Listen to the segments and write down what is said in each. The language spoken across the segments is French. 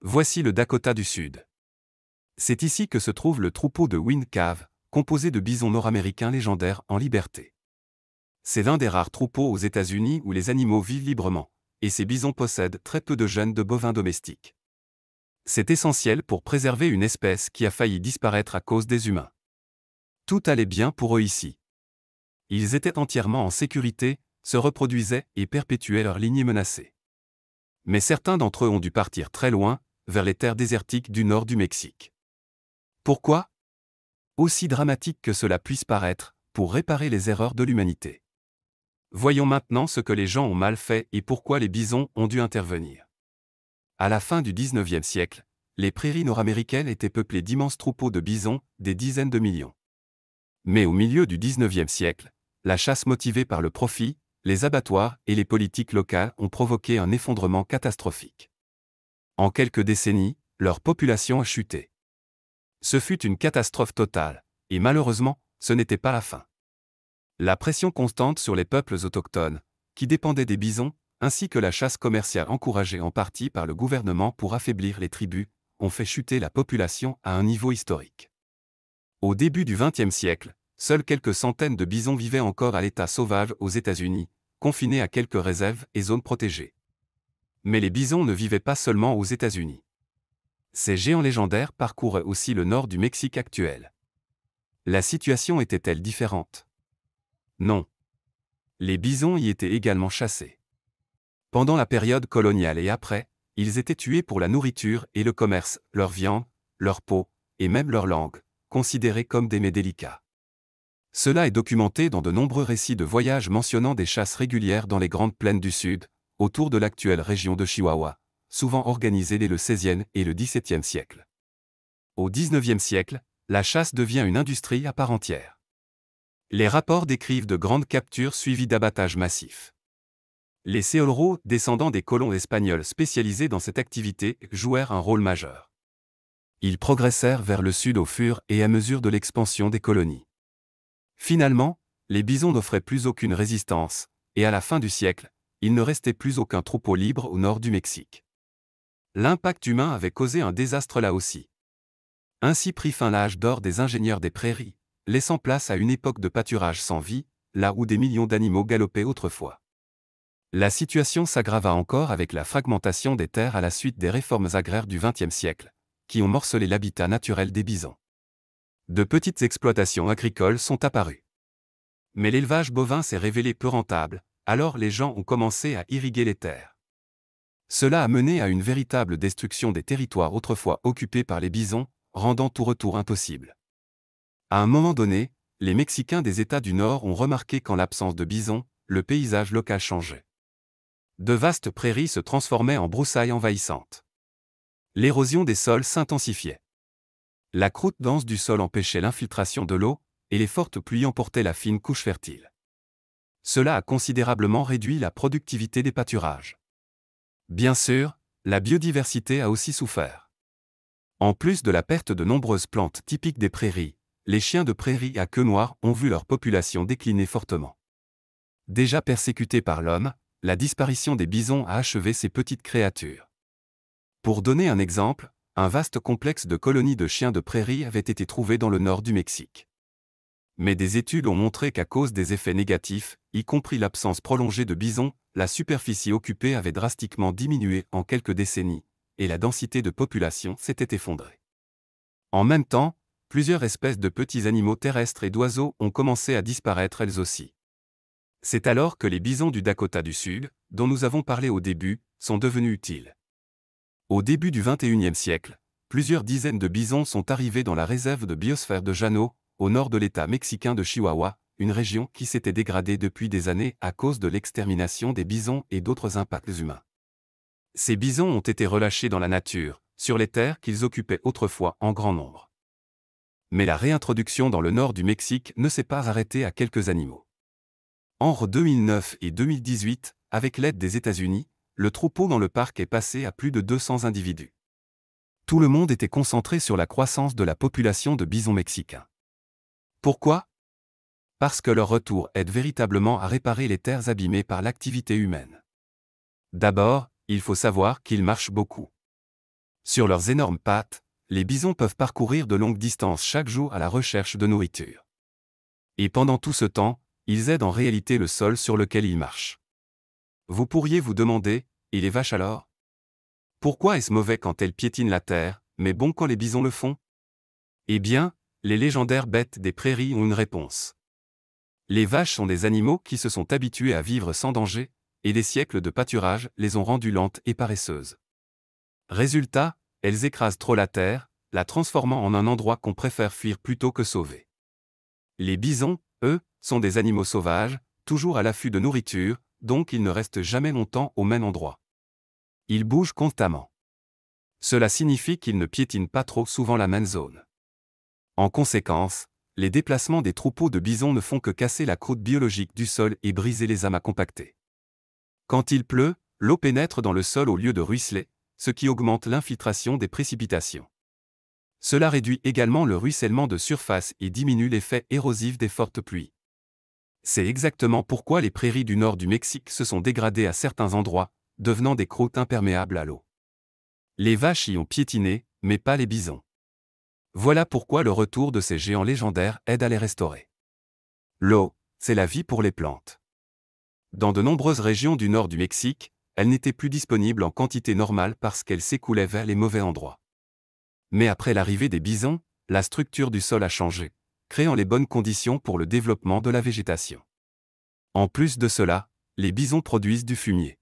Voici le Dakota du Sud. C'est ici que se trouve le troupeau de Wind Cave, composé de bisons nord-américains légendaires en liberté. C'est l'un des rares troupeaux aux États-Unis où les animaux vivent librement, et ces bisons possèdent très peu de gènes de bovins domestiques. C'est essentiel pour préserver une espèce qui a failli disparaître à cause des humains. Tout allait bien pour eux ici. Ils étaient entièrement en sécurité, se reproduisaient et perpétuaient leur lignée menacée. Mais certains d'entre eux ont dû partir très loin, vers les terres désertiques du nord du Mexique. Pourquoi ? Aussi dramatique que cela puisse paraître, pour réparer les erreurs de l'humanité. Voyons maintenant ce que les gens ont mal fait et pourquoi les bisons ont dû intervenir. À la fin du XIXe siècle, les prairies nord-américaines étaient peuplées d'immenses troupeaux de bisons, des dizaines de millions. Mais au milieu du XIXe siècle, la chasse motivée par le profit, les abattoirs et les politiques locales ont provoqué un effondrement catastrophique. En quelques décennies, leur population a chuté. Ce fut une catastrophe totale, et malheureusement, ce n'était pas la fin. La pression constante sur les peuples autochtones, qui dépendaient des bisons, ainsi que la chasse commerciale encouragée en partie par le gouvernement pour affaiblir les tribus, ont fait chuter la population à un niveau historique. Au début du XXe siècle, seules quelques centaines de bisons vivaient encore à l'état sauvage aux États-Unis, confinés à quelques réserves et zones protégées. Mais les bisons ne vivaient pas seulement aux États-Unis. Ces géants légendaires parcouraient aussi le nord du Mexique actuel. La situation était-elle différente ? Non. Les bisons y étaient également chassés. Pendant la période coloniale et après, ils étaient tués pour la nourriture et le commerce, leur viande, leur peau, et même leur langue, considérés comme des mets délicats. Cela est documenté dans de nombreux récits de voyages mentionnant des chasses régulières dans les grandes plaines du Sud, autour de l'actuelle région de Chihuahua, souvent organisées dès le XVIe et le XVIIe siècle. Au XIXe siècle, la chasse devient une industrie à part entière. Les rapports décrivent de grandes captures suivies d'abattages massifs. Les Seolros, descendants des colons espagnols spécialisés dans cette activité, jouèrent un rôle majeur. Ils progressèrent vers le sud au fur et à mesure de l'expansion des colonies. Finalement, les bisons n'offraient plus aucune résistance, et à la fin du siècle, il ne restait plus aucun troupeau libre au nord du Mexique. L'impact humain avait causé un désastre là aussi. Ainsi prit fin l'âge d'or des ingénieurs des prairies, laissant place à une époque de pâturage sans vie, là où des millions d'animaux galopaient autrefois. La situation s'aggrava encore avec la fragmentation des terres à la suite des réformes agraires du XXe siècle, qui ont morcelé l'habitat naturel des bisons. De petites exploitations agricoles sont apparues. Mais l'élevage bovin s'est révélé peu rentable, alors les gens ont commencé à irriguer les terres. Cela a mené à une véritable destruction des territoires autrefois occupés par les bisons, rendant tout retour impossible. À un moment donné, les Mexicains des États du Nord ont remarqué qu'en l'absence de bisons, le paysage local changeait. De vastes prairies se transformaient en broussailles envahissantes. L'érosion des sols s'intensifiait. La croûte dense du sol empêchait l'infiltration de l'eau, et les fortes pluies emportaient la fine couche fertile. Cela a considérablement réduit la productivité des pâturages. Bien sûr, la biodiversité a aussi souffert. En plus de la perte de nombreuses plantes typiques des prairies, les chiens de prairie à queue noire ont vu leur population décliner fortement. Déjà persécutés par l'homme, la disparition des bisons a achevé ces petites créatures. Pour donner un exemple, un vaste complexe de colonies de chiens de prairie avait été trouvé dans le nord du Mexique. Mais des études ont montré qu'à cause des effets négatifs, y compris l'absence prolongée de bisons, la superficie occupée avait drastiquement diminué en quelques décennies, et la densité de population s'était effondrée. En même temps, plusieurs espèces de petits animaux terrestres et d'oiseaux ont commencé à disparaître elles aussi. C'est alors que les bisons du Dakota du Sud, dont nous avons parlé au début, sont devenus utiles. Au début du XXIe siècle, plusieurs dizaines de bisons sont arrivés dans la réserve de biosphère de Llano, au nord de l'État mexicain de Chihuahua, une région qui s'était dégradée depuis des années à cause de l'extermination des bisons et d'autres impacts humains. Ces bisons ont été relâchés dans la nature, sur les terres qu'ils occupaient autrefois en grand nombre. Mais la réintroduction dans le nord du Mexique ne s'est pas arrêtée à quelques animaux. Entre 2009 et 2018, avec l'aide des États-Unis, le troupeau dans le parc est passé à plus de 200 individus. Tout le monde était concentré sur la croissance de la population de bisons mexicains. Pourquoi ? Parce que leur retour aide véritablement à réparer les terres abîmées par l'activité humaine. D'abord, il faut savoir qu'ils marchent beaucoup. Sur leurs énormes pattes, les bisons peuvent parcourir de longues distances chaque jour à la recherche de nourriture. Et pendant tout ce temps, ils aident en réalité le sol sur lequel ils marchent. Vous pourriez vous demander, et les vaches alors? Pourquoi est-ce mauvais quand elles piétinent la terre, mais bon quand les bisons le font? Eh bien, les légendaires bêtes des prairies ont une réponse. Les vaches sont des animaux qui se sont habitués à vivre sans danger, et des siècles de pâturage les ont rendues lentes et paresseuses. Résultat, elles écrasent trop la terre, la transformant en un endroit qu'on préfère fuir plutôt que sauver. Les bisons, eux, sont des animaux sauvages, toujours à l'affût de nourriture, donc ils ne restent jamais longtemps au même endroit. Ils bougent constamment. Cela signifie qu'ils ne piétinent pas trop souvent la même zone. En conséquence, les déplacements des troupeaux de bisons ne font que casser la croûte biologique du sol et briser les amas compactés. Quand il pleut, l'eau pénètre dans le sol au lieu de ruisseler, ce qui augmente l'infiltration des précipitations. Cela réduit également le ruissellement de surface et diminue l'effet érosif des fortes pluies. C'est exactement pourquoi les prairies du nord du Mexique se sont dégradées à certains endroits, devenant des croûtes imperméables à l'eau. Les vaches y ont piétiné, mais pas les bisons. Voilà pourquoi le retour de ces géants légendaires aide à les restaurer. L'eau, c'est la vie pour les plantes. Dans de nombreuses régions du nord du Mexique, elle n'était plus disponible en quantité normale parce qu'elle s'écoulait vers les mauvais endroits. Mais après l'arrivée des bisons, la structure du sol a changé, créant les bonnes conditions pour le développement de la végétation. En plus de cela, les bisons produisent du fumier.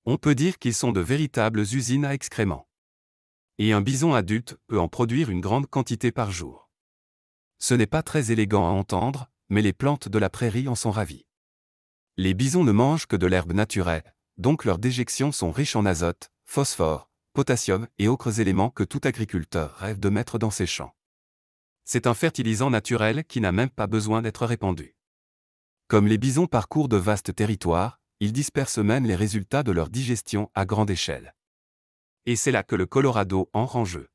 On peut dire qu'ils sont de véritables usines à excréments. Et un bison adulte peut en produire une grande quantité par jour. Ce n'est pas très élégant à entendre, mais les plantes de la prairie en sont ravies. Les bisons ne mangent que de l'herbe naturelle, donc leurs déjections sont riches en azote, phosphore, potassium et autres éléments que tout agriculteur rêve de mettre dans ses champs. C'est un fertilisant naturel qui n'a même pas besoin d'être répandu. Comme les bisons parcourent de vastes territoires, ils dispersent même les résultats de leur digestion à grande échelle. Et c'est là que le Colorado entre en jeu.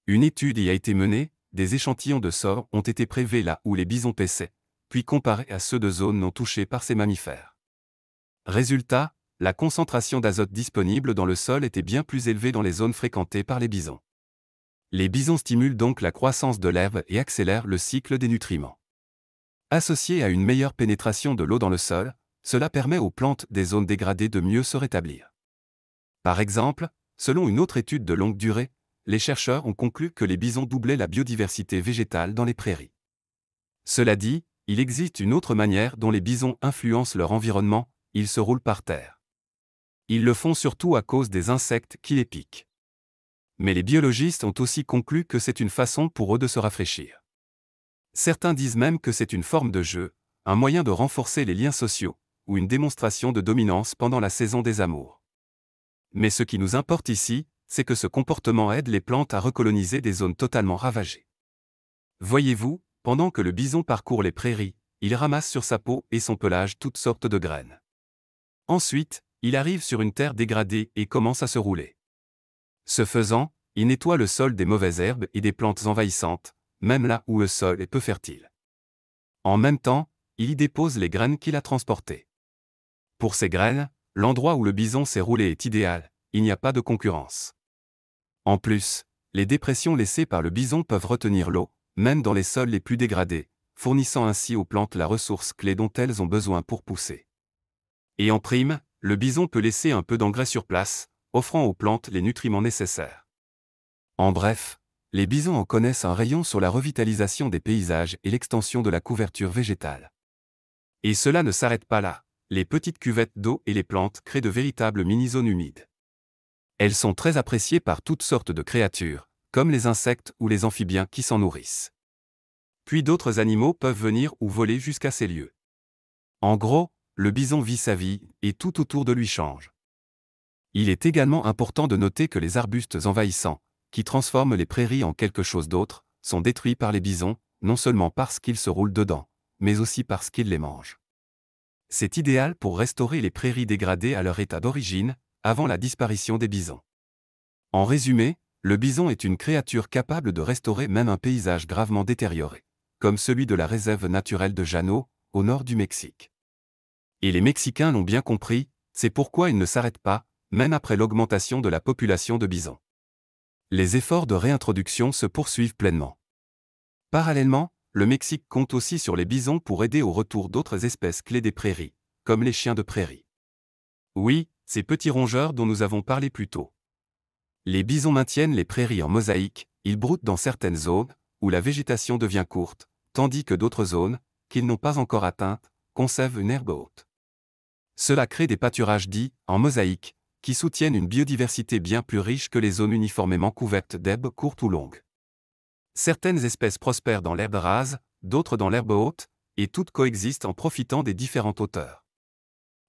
Une étude y a été menée, des échantillons de sol ont été prélevés là où les bisons paissaient, puis comparés à ceux de zones non touchées par ces mammifères. Résultat, la concentration d'azote disponible dans le sol était bien plus élevée dans les zones fréquentées par les bisons. Les bisons stimulent donc la croissance de l'herbe et accélèrent le cycle des nutriments. Associé à une meilleure pénétration de l'eau dans le sol, cela permet aux plantes des zones dégradées de mieux se rétablir. Par exemple, selon une autre étude de longue durée, les chercheurs ont conclu que les bisons doublaient la biodiversité végétale dans les prairies. Cela dit, il existe une autre manière dont les bisons influencent leur environnement, ils se roulent par terre. Ils le font surtout à cause des insectes qui les piquent. Mais les biologistes ont aussi conclu que c'est une façon pour eux de se rafraîchir. Certains disent même que c'est une forme de jeu, un moyen de renforcer les liens sociaux, ou une démonstration de dominance pendant la saison des amours. Mais ce qui nous importe ici, c'est que ce comportement aide les plantes à recoloniser des zones totalement ravagées. Voyez-vous, pendant que le bison parcourt les prairies, il ramasse sur sa peau et son pelage toutes sortes de graines. Ensuite, il arrive sur une terre dégradée et commence à se rouler. Ce faisant, il nettoie le sol des mauvaises herbes et des plantes envahissantes, même là où le sol est peu fertile. En même temps, il y dépose les graines qu'il a transportées. Pour ces graines, l'endroit où le bison s'est roulé est idéal, il n'y a pas de concurrence. En plus, les dépressions laissées par le bison peuvent retenir l'eau, même dans les sols les plus dégradés, fournissant ainsi aux plantes la ressource clé dont elles ont besoin pour pousser. Et en prime, le bison peut laisser un peu d'engrais sur place, offrant aux plantes les nutriments nécessaires. En bref, les bisons en connaissent un rayon sur la revitalisation des paysages et l'extension de la couverture végétale. Et cela ne s'arrête pas là, les petites cuvettes d'eau et les plantes créent de véritables mini-zones humides. Elles sont très appréciées par toutes sortes de créatures, comme les insectes ou les amphibiens qui s'en nourrissent. Puis d'autres animaux peuvent venir ou voler jusqu'à ces lieux. En gros, le bison vit sa vie, et tout autour de lui change. Il est également important de noter que les arbustes envahissants, qui transforment les prairies en quelque chose d'autre, sont détruits par les bisons, non seulement parce qu'ils se roulent dedans, mais aussi parce qu'ils les mangent. C'est idéal pour restaurer les prairies dégradées à leur état d'origine, avant la disparition des bisons. En résumé, le bison est une créature capable de restaurer même un paysage gravement détérioré, comme celui de la réserve naturelle de Llano, au nord du Mexique. Et les Mexicains l'ont bien compris, c'est pourquoi ils ne s'arrêtent pas, même après l'augmentation de la population de bisons. Les efforts de réintroduction se poursuivent pleinement. Parallèlement, le Mexique compte aussi sur les bisons pour aider au retour d'autres espèces clés des prairies, comme les chiens de prairie. Oui, ces petits rongeurs dont nous avons parlé plus tôt. Les bisons maintiennent les prairies en mosaïque, ils broutent dans certaines zones, où la végétation devient courte, tandis que d'autres zones, qu'ils n'ont pas encore atteintes, conservent une herbe haute. Cela crée des pâturages dits « en mosaïque », qui soutiennent une biodiversité bien plus riche que les zones uniformément couvertes d'herbes courtes ou longues. Certaines espèces prospèrent dans l'herbe rase, d'autres dans l'herbe haute, et toutes coexistent en profitant des différentes hauteurs.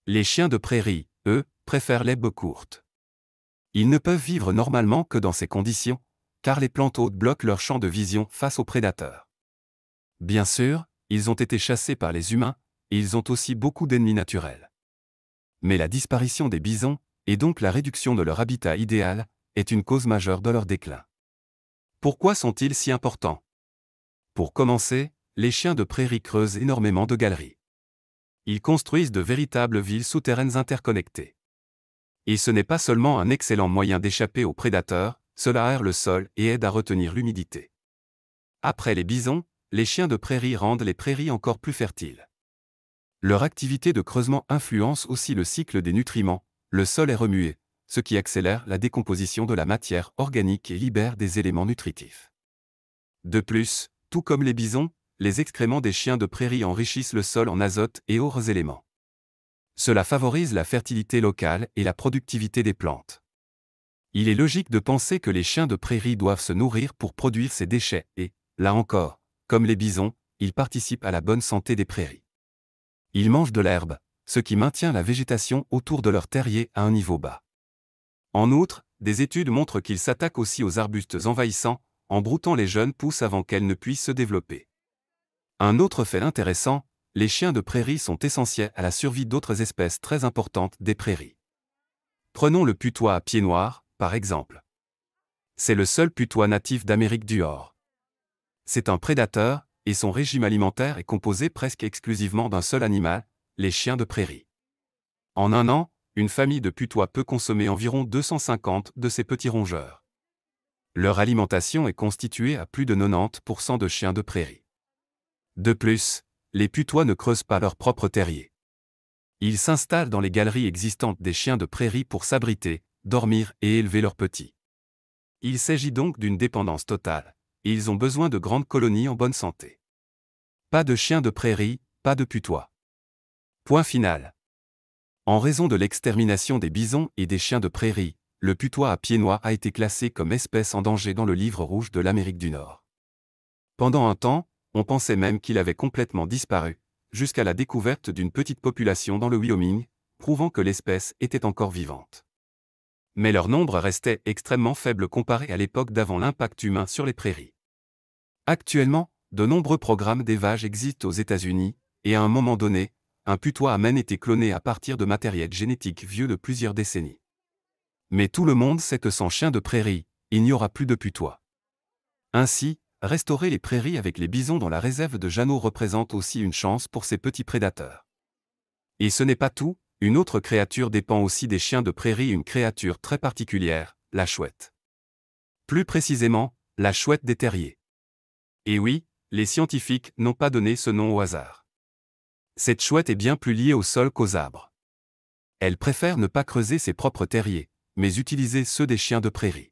Les chiens de prairie, eux, préfèrent l'herbe courte. Ils ne peuvent vivre normalement que dans ces conditions, car les plantes hautes bloquent leur champ de vision face aux prédateurs. Bien sûr, ils ont été chassés par les humains, et ils ont aussi beaucoup d'ennemis naturels. Mais la disparition des bisons, et donc la réduction de leur habitat idéal, est une cause majeure de leur déclin. Pourquoi sont-ils si importants? Pour commencer, les chiens de prairie creusent énormément de galeries. Ils construisent de véritables villes souterraines interconnectées. Et ce n'est pas seulement un excellent moyen d'échapper aux prédateurs, cela aère le sol et aide à retenir l'humidité. Après les bisons, les chiens de prairie rendent les prairies encore plus fertiles. Leur activité de creusement influence aussi le cycle des nutriments, le sol est remué, ce qui accélère la décomposition de la matière organique et libère des éléments nutritifs. De plus, tout comme les bisons, les excréments des chiens de prairie enrichissent le sol en azote et autres éléments. Cela favorise la fertilité locale et la productivité des plantes. Il est logique de penser que les chiens de prairie doivent se nourrir pour produire ces déchets et, là encore, comme les bisons, ils participent à la bonne santé des prairies. Ils mangent de l'herbe, ce qui maintient la végétation autour de leur terrier à un niveau bas. En outre, des études montrent qu'ils s'attaquent aussi aux arbustes envahissants, en broutant les jeunes pousses avant qu'elles ne puissent se développer. Un autre fait intéressant, les chiens de prairie sont essentiels à la survie d'autres espèces très importantes des prairies. Prenons le putois à pieds noirs, par exemple. C'est le seul putois natif d'Amérique du Nord. C'est un prédateur, et son régime alimentaire est composé presque exclusivement d'un seul animal, les chiens de prairie. En un an, une famille de putois peut consommer environ 250 de ces petits rongeurs. Leur alimentation est constituée à plus de 90% de chiens de prairie. De plus, les putois ne creusent pas leur propre terrier. Ils s'installent dans les galeries existantes des chiens de prairie pour s'abriter, dormir et élever leurs petits. Il s'agit donc d'une dépendance totale, et ils ont besoin de grandes colonies en bonne santé. Pas de chiens de prairie, pas de putois. Point final. En raison de l'extermination des bisons et des chiens de prairie, le putois à pieds noirs a été classé comme espèce en danger dans le livre rouge de l'Amérique du Nord. Pendant un temps, on pensait même qu'il avait complètement disparu, jusqu'à la découverte d'une petite population dans le Wyoming, prouvant que l'espèce était encore vivante. Mais leur nombre restait extrêmement faible comparé à l'époque d'avant l'impact humain sur les prairies. Actuellement, de nombreux programmes d'élevage existent aux États-Unis, et à un moment donné, un putois a même été cloné à partir de matériel génétique vieux de plusieurs décennies. Mais tout le monde sait que sans chien de prairie, il n'y aura plus de putois. Ainsi, restaurer les prairies avec les bisons dans la réserve de Jeannot représente aussi une chance pour ces petits prédateurs. Et ce n'est pas tout, une autre créature dépend aussi des chiens de prairie, une créature très particulière, la chouette. Plus précisément, la chouette des terriers. Et oui, les scientifiques n'ont pas donné ce nom au hasard. Cette chouette est bien plus liée au sol qu'aux arbres. Elle préfère ne pas creuser ses propres terriers, mais utiliser ceux des chiens de prairie.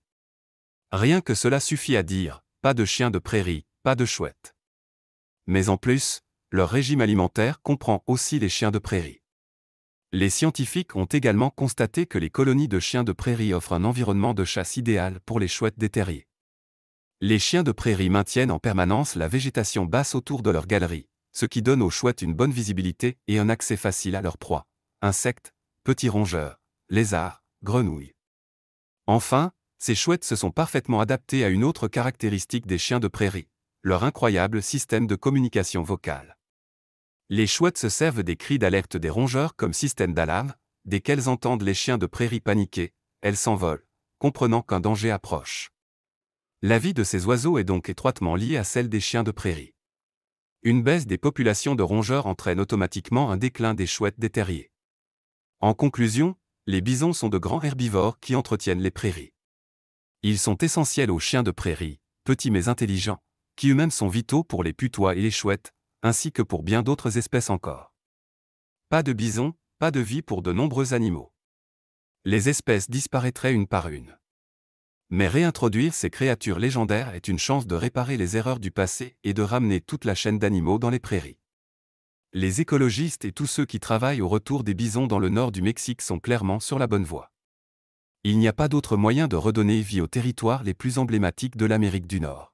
Rien que cela suffit à dire, pas de chiens de prairie, pas de chouette. Mais en plus, leur régime alimentaire comprend aussi les chiens de prairie. Les scientifiques ont également constaté que les colonies de chiens de prairie offrent un environnement de chasse idéal pour les chouettes des terriers. Les chiens de prairie maintiennent en permanence la végétation basse autour de leur galerie, ce qui donne aux chouettes une bonne visibilité et un accès facile à leurs proies, insectes, petits rongeurs, lézards, grenouilles. Enfin, ces chouettes se sont parfaitement adaptées à une autre caractéristique des chiens de prairie, leur incroyable système de communication vocale. Les chouettes se servent des cris d'alerte des rongeurs comme système d'alarme, dès qu'elles entendent les chiens de prairie paniquer, elles s'envolent, comprenant qu'un danger approche. La vie de ces oiseaux est donc étroitement liée à celle des chiens de prairie. Une baisse des populations de rongeurs entraîne automatiquement un déclin des chouettes des terriers. En conclusion, les bisons sont de grands herbivores qui entretiennent les prairies. Ils sont essentiels aux chiens de prairie, petits mais intelligents, qui eux-mêmes sont vitaux pour les putois et les chouettes, ainsi que pour bien d'autres espèces encore. Pas de bisons, pas de vie pour de nombreux animaux. Les espèces disparaîtraient une par une. Mais réintroduire ces créatures légendaires est une chance de réparer les erreurs du passé et de ramener toute la chaîne d'animaux dans les prairies. Les écologistes et tous ceux qui travaillent au retour des bisons dans le nord du Mexique sont clairement sur la bonne voie. Il n'y a pas d'autre moyen de redonner vie aux territoires les plus emblématiques de l'Amérique du Nord.